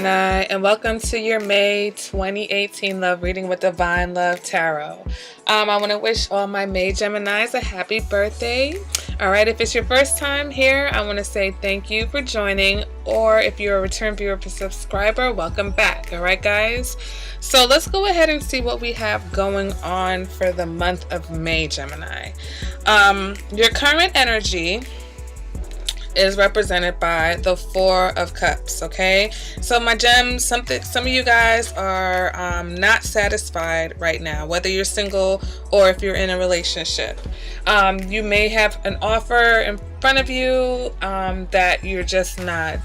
Gemini, and welcome to your May 2018 Love Reading with Divine Love Tarot. I want to wish all my May Geminis a happy birthday. Alright, if it's your first time here, I want to say thank you for joining, or if you're a return viewer or subscriber, welcome back. Alright guys, so let's go ahead and see what we have going on for the month of May, Gemini. Your current energy is represented by the Four of Cups. Okay, so my gems, some of you guys are not satisfied right now, whether you're single or if you're in a relationship. You may have an offer in front of you that you're just not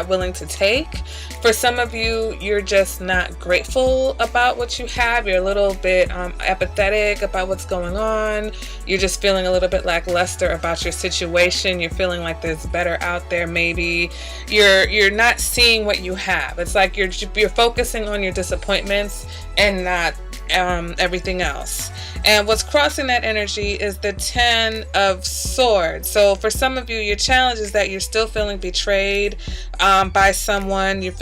willing to take. For some of you, you're just not grateful about what you have. You're a little bit apathetic about what's going on. You're just feeling a little bit lackluster about your situation. You're feeling like there's better out there. Maybe you're not seeing what you have. It's like you're focusing on your disappointments and not everything else. And what's crossing that energy is the Ten of Swords. So for some of you, your challenge is that you're still feeling betrayed by someone. You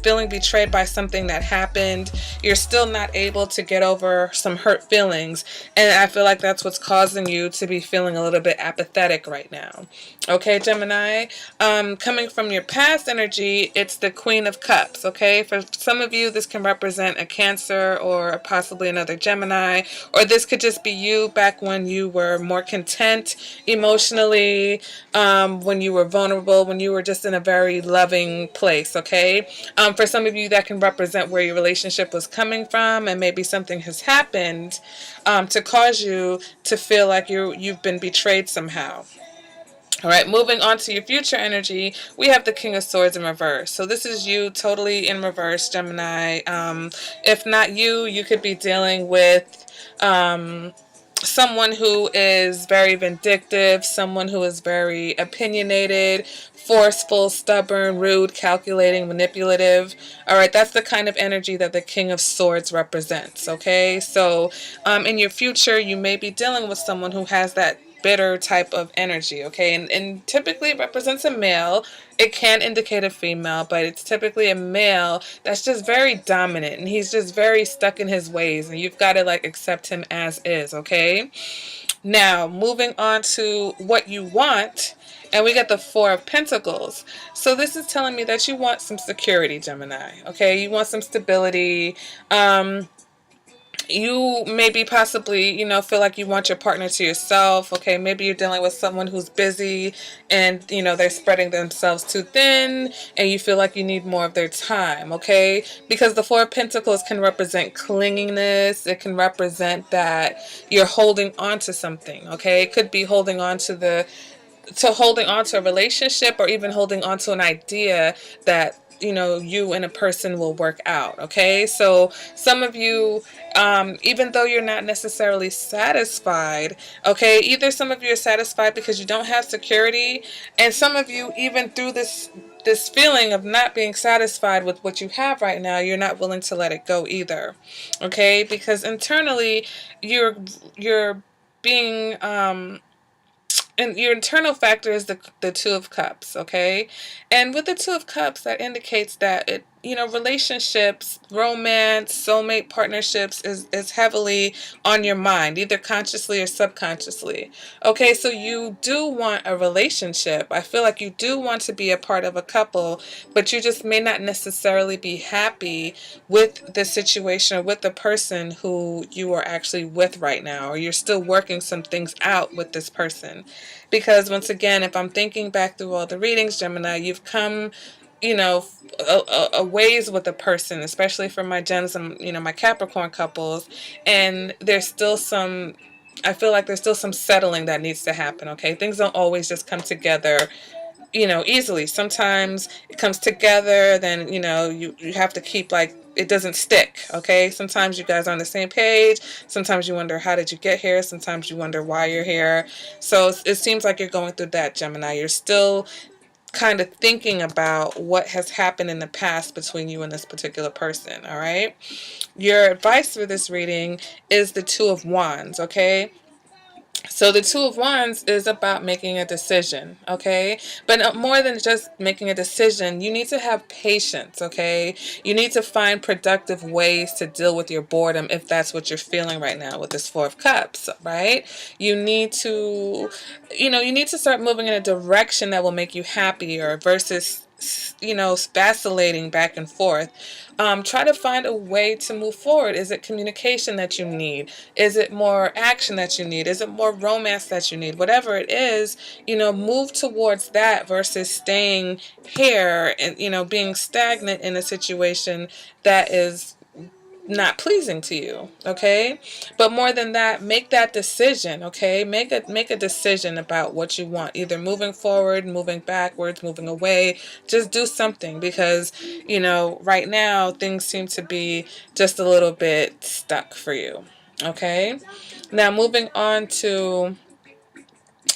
feeling betrayed by something that happened. You're still not able to get over some hurt feelings, and I feel like that's what's causing you to be feeling a little bit apathetic right now. Okay, Gemini, coming from your past energy, it's the Queen of Cups. Okay, for some of you, this can represent a Cancer or possibly another Gemini, or this could just be you back when you were more content emotionally, when you were vulnerable, when you were just in a very loving place. Okay, for some of you, that can represent where your relationship was coming from, and maybe something has happened to cause you to feel like you've been betrayed somehow. All right, moving on to your future energy, we have the King of Swords in reverse. So this is you totally in reverse, Gemini. If not you, you could be dealing with someone who is very vindictive, someone who is very opinionated, forceful, stubborn, rude, calculating, manipulative. All right, that's the kind of energy that the King of Swords represents. Okay, so in your future, you may be dealing with someone who has that bitter type of energy. Okay, and typically it represents a male. It can indicate a female, but it's typically a male that's just very dominant, and he's just very stuck in his ways, and you've got to accept him as is. Okay, now moving on to what you want, and we got the Four of Pentacles. So this is telling me that you want some security, Gemini. Okay, you want some stability. You maybe possibly, feel like you want your partner to yourself. Okay, maybe you're dealing with someone who's busy and, they're spreading themselves too thin, and you feel like you need more of their time. Okay, because the Four of Pentacles can represent clinginess. It can represent that you're holding on to something. Okay, it could be holding on to holding on to a relationship, or even holding on to an idea that you and a person will work out. Okay, so some of you, even though you're not necessarily satisfied, okay, either some of you are satisfied because you don't have security, and some of you, even through this feeling of not being satisfied with what you have right now, you're not willing to let it go either. Okay, because internally you're being and your internal factor is the Two of Cups. Okay, and with the Two of Cups, that indicates that relationships, romance, soulmate partnerships is heavily on your mind, either consciously or subconsciously. Okay, so you do want a relationship. I feel like you do want to be a part of a couple, but you just may not necessarily be happy with the situation or with the person who you are actually with right now, or you're still working some things out with this person. Because once again, if I'm thinking back through all the readings, Gemini, you've come a ways with a person, especially for my Gems and my Capricorn couples, and there's still some, I feel like there's still some settling that needs to happen. Okay, things don't always just come together easily. Sometimes it comes together, then you have to keep it doesn't stick. Okay, sometimes you guys are on the same page, sometimes you wonder how did you get here, sometimes you wonder why you're here. So it seems like you're going through that, Gemini. You're still kind of thinking about what has happened in the past between you and this particular person. All right, your advice for this reading is the Two of Wands. Okay, So the Two of Wands is about making a decision, okay? But more than just making a decision, you need to have patience, okay? You need to find productive ways to deal with your boredom if that's what you're feeling right now with this Four of Cups, right? You need to, you need to start moving in a direction that will make you happier versus vacillating back and forth. Try to find a way to move forward. Is it communication that you need? Is it more action that you need? Is it more romance that you need? Whatever it is, move towards that versus staying here and, being stagnant in a situation that is not pleasing to you, okay? But more than that, make that decision, okay? Make a decision about what you want, either moving forward, moving backwards, moving away. Just do something, because right now things seem to be just a little bit stuck for you, okay? Now moving on to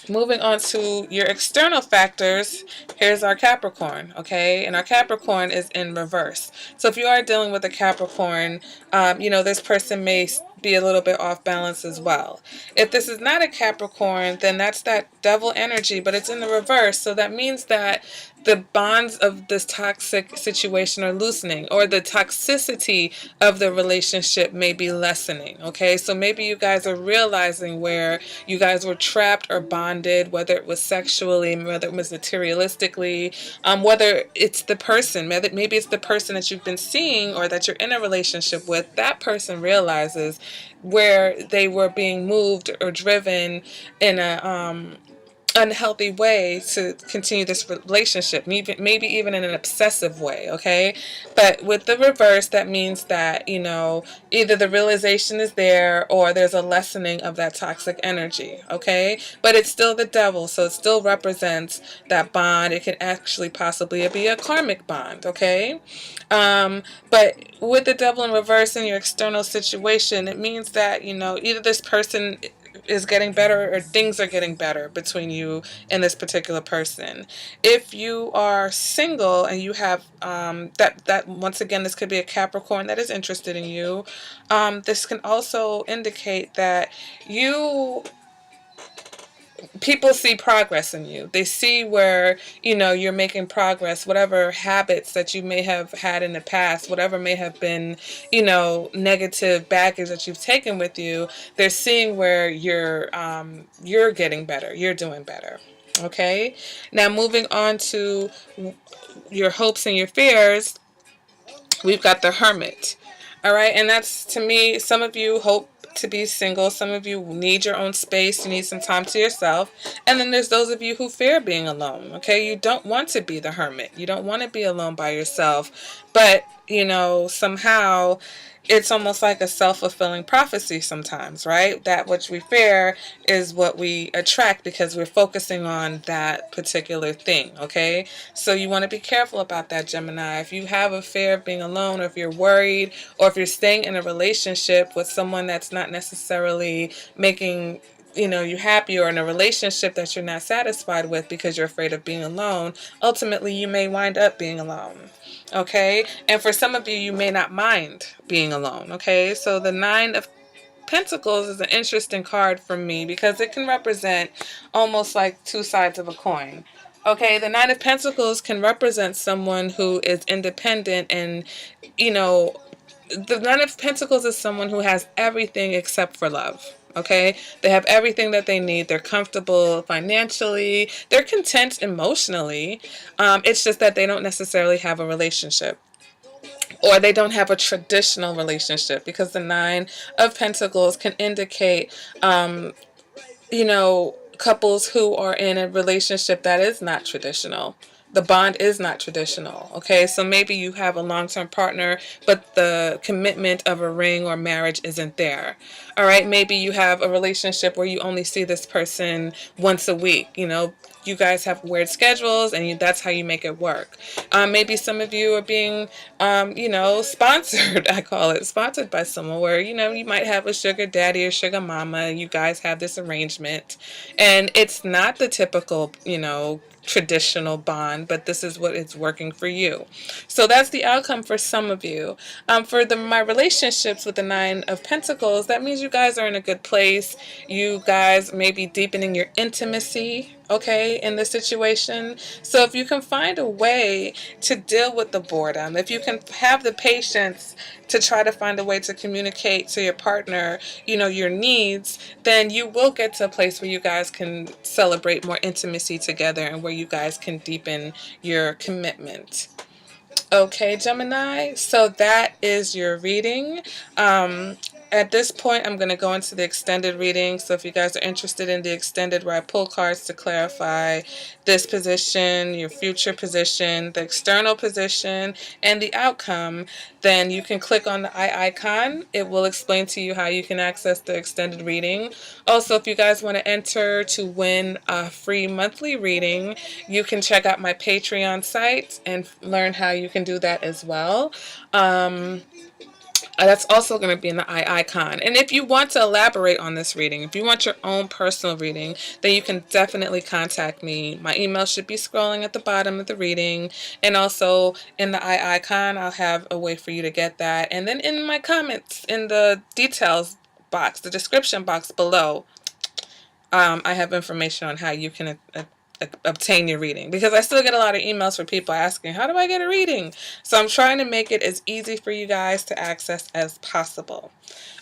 your external factors, here's our Capricorn, okay? And our Capricorn is in reverse. So if you are dealing with a Capricorn, this person may be a little bit off balance as well. If this is not a Capricorn, then that's that devil energy, but it's in the reverse. So that means that the bonds of this toxic situation are loosening, or the toxicity of the relationship may be lessening, okay? So maybe you guys are realizing where you guys were trapped or bonded, whether it was sexually, whether it was materialistically, whether it's the person, maybe it's the person that you've been seeing or that you're in a relationship with. That person realizes where they were being moved or driven in a unhealthy way to continue this relationship, maybe even in an obsessive way, okay? But with the reverse, that means that, either the realization is there or there's a lessening of that toxic energy, okay? But it's still the devil, so it still represents that bond. It can actually possibly be a karmic bond, okay? But with the devil in reverse in your external situation, it means that, either this person is getting better or things are getting better between you and this particular person. If you are single and you have that once again, this could be a Capricorn that is interested in you. This can also indicate that people see progress in you. They see where, you're making progress, whatever habits that you may have had in the past, whatever may have been, negative baggage that you've taken with you. They're seeing where you're getting better. You're doing better. Okay. Now moving on to your hopes and your fears, we've got the Hermit. All right. And that's, to me, some of you hope to be single. Some of you need your own space. You need some time to yourself. And then there's those of you who fear being alone. Okay. You don't want to be the hermit. You don't want to be alone by yourself. But, somehow it's almost like a self-fulfilling prophecy sometimes, right? That which we fear is what we attract because we're focusing on that particular thing, okay? So you want to be careful about that, Gemini. If you have a fear of being alone, or if you're worried, or if you're staying in a relationship with someone that's not necessarily making you happy, or in a relationship that you're not satisfied with because you're afraid of being alone, ultimately you may wind up being alone. Okay, and for some of you, you may not mind being alone. Okay, so the Nine of Pentacles is an interesting card for me because it can represent almost like two sides of a coin. Okay, the Nine of Pentacles can represent someone who is independent, and the Nine of Pentacles is someone who has everything except for love. Okay, they have everything that they need. They're comfortable financially. They're content emotionally. It's just that they don't necessarily have a relationship, or they don't have a traditional relationship, because the Nine of Pentacles can indicate, couples who are in a relationship that is not traditional. The bond is not traditional, okay? So maybe you have a long-term partner, but the commitment of a ring or marriage isn't there. All right, maybe you have a relationship where you only see this person once a week. You guys have weird schedules, and that's how you make it work. Maybe some of you are being, sponsored. I call it sponsored by someone where, you might have a sugar daddy or sugar mama. You guys have this arrangement, and it's not the typical, traditional bond but this is what is working for you. So that's the outcome for some of you. For my relationships with the Nine of Pentacles, that means you guys are in a good place. You guys may be deepening your intimacy, okay, in this situation. So if you can find a way to deal with the boredom, if you can have the patience to try to find a way to communicate to your partner, your needs, then you will get to a place where you guys can celebrate more intimacy together and where you guys can deepen your commitment. Okay, Gemini, so that is your reading. At this point, I'm going to go into the extended reading. So if you guys are interested in the extended, where I pull cards to clarify this position, your future position, the external position, and the outcome, then you can click on the eye icon. It will explain to you how you can access the extended reading. Also, if you guys want to enter to win a free monthly reading, you can check out my Patreon site and learn how you can do that as well. That's also going to be in the eye icon. And if you want to elaborate on this reading, if you want your own personal reading, then you can definitely contact me. My email should be scrolling at the bottom of the reading. And also in the eye icon, I'll have a way for you to get that. And then in my comments, in the details box, the description box below, I have information on how you can obtain your reading, because I still get a lot of emails from people asking, how do I get a reading? So I'm trying to make it as easy for you guys to access as possible.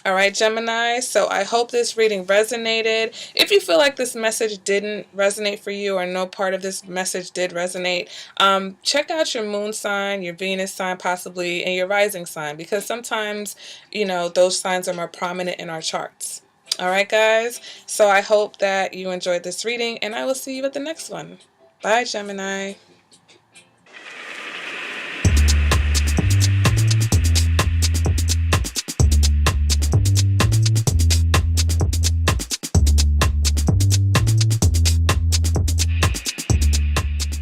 All right, Gemini, so I hope this reading resonated. If you feel like this message didn't resonate for you, or no part of this message did resonate, check out your moon sign, your Venus sign possibly, and your rising sign, because sometimes, those signs are more prominent in our charts. All right, guys. So I hope that you enjoyed this reading, and I will see you at the next one. Bye, Gemini.